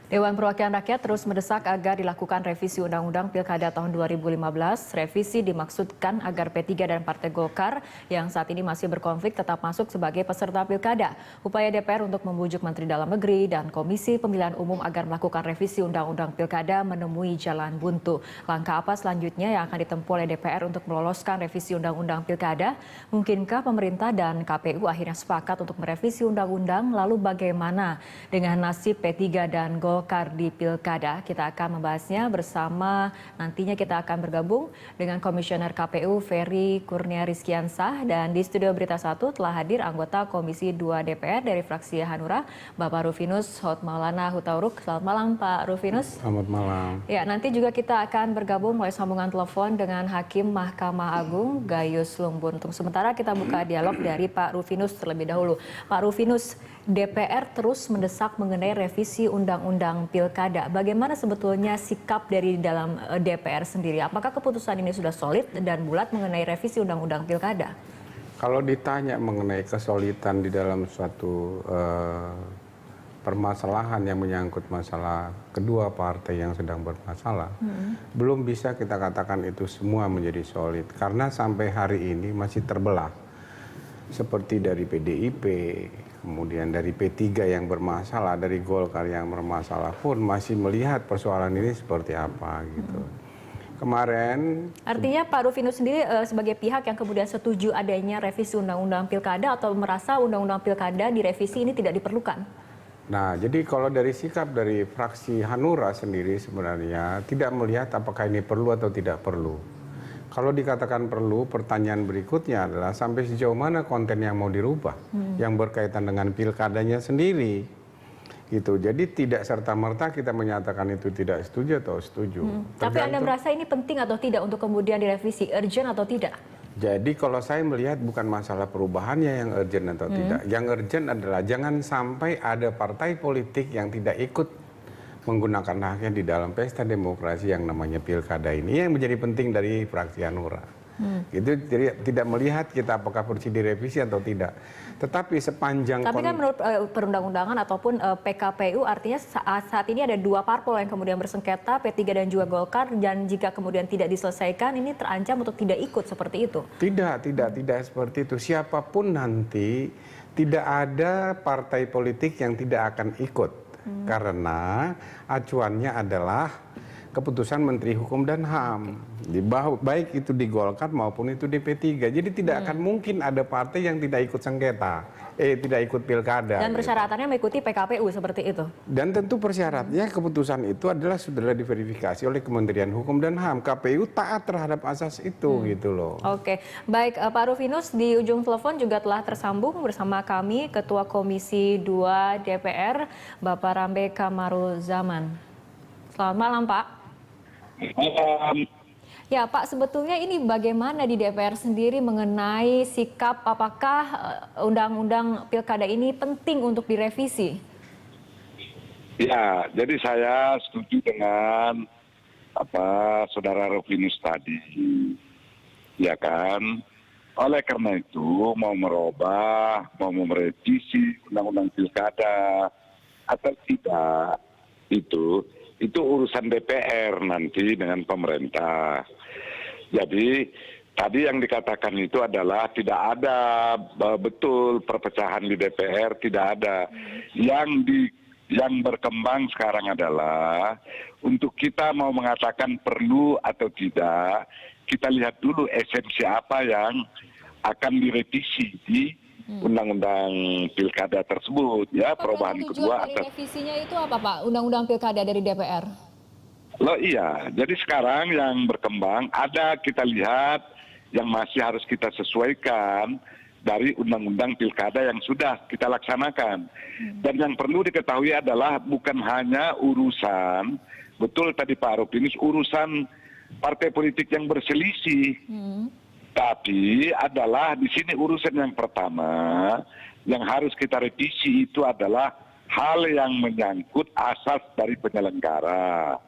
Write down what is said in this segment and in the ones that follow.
Dewan Perwakilan Rakyat terus mendesak agar dilakukan revisi Undang-Undang Pilkada tahun 2015. Revisi dimaksudkan agar P3 dan Partai Golkar yang saat ini masih berkonflik tetap masuk sebagai peserta Pilkada. Upaya DPR untuk membujuk Menteri Dalam Negeri dan Komisi Pemilihan Umum agar melakukan revisi Undang-Undang Pilkada menemui jalan buntu. Langkah apa selanjutnya yang akan ditempuh oleh DPR untuk meloloskan revisi Undang-Undang Pilkada? Mungkinkah pemerintah dan KPU akhirnya sepakat untuk merevisi Undang-Undang? Lalu bagaimana dengan nasib P3 dan Golkar di Pilkada? Kita akan membahasnya bersama, nantinya kita akan bergabung dengan Komisioner KPU Ferry Kurnia Rizkiansah, dan di studio Berita 1 telah hadir anggota Komisi 2 DPR dari fraksi Hanura, Bapak Rufinus Hotmaulana Hutauruk. Selamat malam Pak Rufinus. Selamat malam. Ya, nanti juga kita akan bergabung melalui sambungan telepon dengan Hakim Mahkamah Agung Gayus Lumbun. Untuk sementara kita buka dialog dari Pak Rufinus terlebih dahulu. Pak Rufinus, DPR terus mendesak mengenai revisi Undang-Undang Pilkada. Bagaimana sebetulnya sikap dari dalam DPR sendiri? Apakah keputusan ini sudah solid dan bulat mengenai revisi Undang-Undang Pilkada? Kalau ditanya mengenai kesulitan di dalam suatu permasalahan yang menyangkut masalah kedua partai yang sedang bermasalah, belum bisa kita katakan itu semua menjadi solid. Karena sampai hari ini masih terbelah. Seperti dari PDIP, kemudian dari P3 yang bermasalah, dari Golkar yang bermasalah pun masih melihat persoalan ini seperti apa gitu. Kemarin, artinya Pak Rufinus sendiri sebagai pihak yang kemudian setuju adanya revisi Undang-Undang Pilkada atau merasa Undang-Undang Pilkada direvisi ini tidak diperlukan? nah jadi kalau dari sikap dari fraksi Hanura sendiri sebenarnya tidak melihat apakah ini perlu atau tidak perlu. Kalau dikatakan perlu, pertanyaan berikutnya adalah sampai sejauh mana konten yang mau dirubah yang berkaitan dengan pilkadanya sendiri. Gitu. Jadi tidak serta-merta kita menyatakan itu tidak setuju atau setuju. Tapi Anda merasa ini penting atau tidak untuk kemudian direvisi, urgent atau tidak? Jadi kalau saya melihat bukan masalah perubahannya yang urgent atau tidak. Yang urgent adalah jangan sampai ada partai politik yang tidak ikut menggunakan haknya di dalam pesta demokrasi yang namanya pilkada ini, yang menjadi penting dari fraksi Hanura. Itu tidak melihat kita apakah perlu direvisi atau tidak. Tetapi sepanjang... Tapi kan menurut perundang-undangan ataupun PKPU artinya saat ini ada dua parpol yang kemudian bersengketa, P3 dan juga Golkar, dan jika kemudian tidak diselesaikan ini terancam untuk tidak ikut seperti itu. Tidak seperti itu. Siapapun nanti tidak ada partai politik yang tidak akan ikut. Karena acuannya adalah keputusan Menteri Hukum dan HAM, baik itu di Golkar maupun itu di P3. Jadi tidak akan mungkin ada partai yang tidak ikut sengketa, tidak ikut pilkada. Dan persyaratannya mengikuti PKPU seperti itu. Dan tentu persyaratnya keputusan itu adalah sudah diverifikasi oleh Kementerian Hukum dan HAM. KPU taat terhadap asas itu gitu loh. Oke, baik Pak Rufinus, di ujung telepon juga telah tersambung bersama kami Ketua Komisi 2 DPR, Bapak Rambe Kamaruzaman. Selamat malam Pak. Ya Pak, sebetulnya ini bagaimana di DPR sendiri mengenai sikap apakah Undang-Undang Pilkada ini penting untuk direvisi? Ya, jadi saya setuju dengan Saudara Rufinus tadi, ya kan. Oleh karena itu mau merubah, mau merevisi Undang-Undang Pilkada atau tidak itu urusan DPR nanti dengan pemerintah. Jadi tadi yang dikatakan itu adalah tidak ada betul perpecahan di DPR, tidak ada. Yang berkembang sekarang adalah untuk kita mau mengatakan perlu atau tidak, kita lihat dulu esensi apa yang akan direvisi di Undang-Undang Pilkada tersebut, ya. Perubahan kedua atas revisinya itu apa Pak? Undang-Undang Pilkada dari DPR? Loh iya, jadi sekarang yang berkembang ada kita lihat yang masih harus kita sesuaikan dari Undang-Undang Pilkada yang sudah kita laksanakan. Dan yang perlu diketahui adalah bukan hanya urusan, betul tadi Pak Rufinus, urusan partai politik yang berselisih. Tapi adalah di sini urusan yang pertama yang harus kita revisi itu adalah hal yang menyangkut asas dari penyelenggara.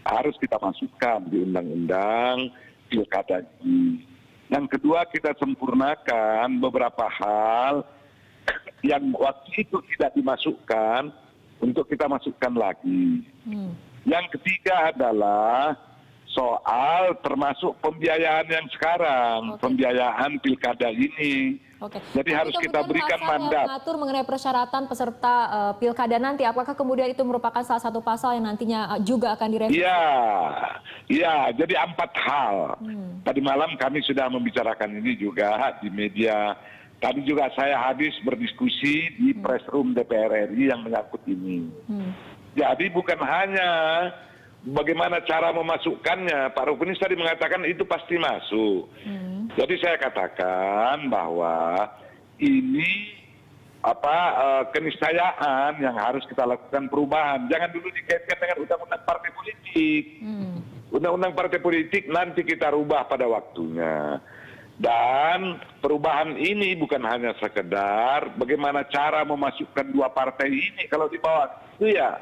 Harus kita masukkan di Undang-Undang Pilkada ini. Yang kedua, kita sempurnakan beberapa hal yang waktu itu tidak dimasukkan untuk kita masukkan lagi. Yang ketiga adalah soal termasuk pembiayaan yang sekarang, pembiayaan pilkada ini. Jadi harus kita berikan mandat. Mengatur mengenai persyaratan peserta pilkada nanti, apakah kemudian itu merupakan salah satu pasal yang nantinya juga akan direvisi? Iya, jadi 4 hal. Tadi malam kami sudah membicarakan ini juga di media. Tadi juga saya habis berdiskusi di press room DPR RI yang menyangkut ini. Jadi bukan hanya bagaimana cara memasukkannya, Pak Rufinis tadi mengatakan itu pasti masuk. Jadi saya katakan bahwa ini keniscayaan yang harus kita lakukan perubahan. Jangan dulu dikaitkan dengan undang-undang partai politik. Undang-undang partai politik nanti kita rubah pada waktunya. Dan perubahan ini bukan hanya sekedar bagaimana cara memasukkan 2 partai ini kalau dibawa itu ya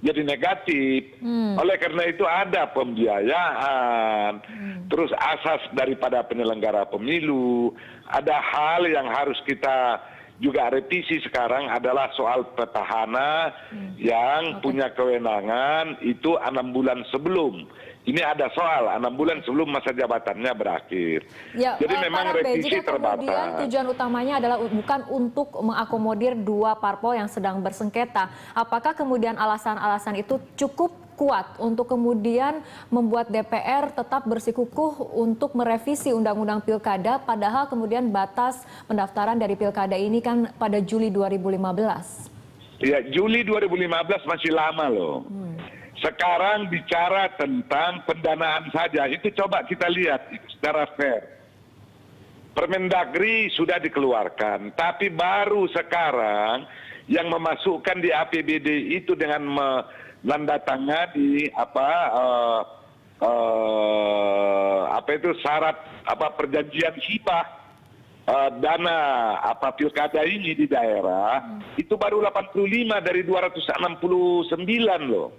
jadi negatif. Oleh karena itu ada pembiayaan, terus asas daripada penyelenggara pemilu, ada hal yang harus kita juga revisi sekarang adalah soal petahana yang punya kewenangan itu 6 bulan sebelum. Ini ada soal 6 bulan sebelum masa jabatannya berakhir. Ya, jadi memang revisi terbatas. Kemudian tujuan utamanya adalah bukan untuk mengakomodir 2 parpol yang sedang bersengketa. Apakah kemudian alasan-alasan itu cukup kuat untuk kemudian membuat DPR tetap bersikukuh untuk merevisi Undang-Undang Pilkada, padahal kemudian batas pendaftaran dari Pilkada ini kan pada Juli 2015? Ya, Juli 2015 masih lama loh. Sekarang bicara tentang pendanaan saja, itu coba kita lihat itu secara fair. Permendagri sudah dikeluarkan, tapi baru sekarang yang memasukkan di APBD itu dengan menandatangani syarat perjanjian hibah dana pilkada ini di daerah itu baru 85 dari 269 loh.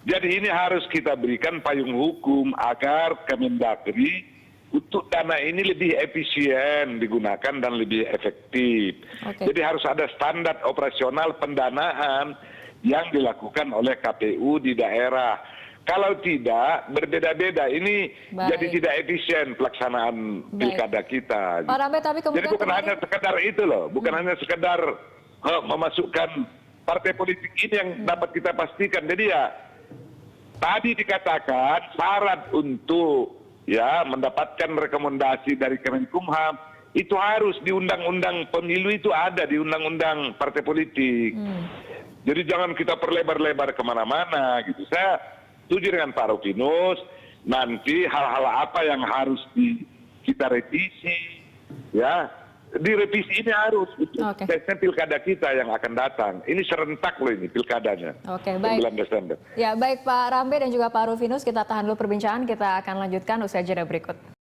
Jadi ini harus kita berikan payung hukum agar Kemendagri untuk dana ini lebih efisien digunakan dan lebih efektif. Jadi harus ada standar operasional pendanaan yang dilakukan oleh KPU di daerah. Kalau tidak, berbeda-beda. Ini jadi tidak efisien pelaksanaan pilkada kita. Pak Rambe, tapi kemudian jadi bukan hanya sekedar itu loh, bukan hanya sekedar memasukkan partai politik ini yang dapat kita pastikan. Jadi ya, tadi dikatakan syarat untuk mendapatkan rekomendasi dari Kemenkumham, itu harus di Undang-Undang Pemilu itu ada, di Undang-Undang Partai Politik. Jadi jangan kita perlebar-lebar kemana-mana gitu. Saya setuju dengan Pak Rufinus, nanti hal-hal apa yang harus kita revisi, di revisi ini harus tesnya pilkada kita yang akan datang. Ini serentak loh ini pilkadanya. Baik. 9 Desember. Ya, baik Pak Rambe dan juga Pak Rufinus, kita tahan dulu perbincangan, kita akan lanjutkan usai jeda berikut.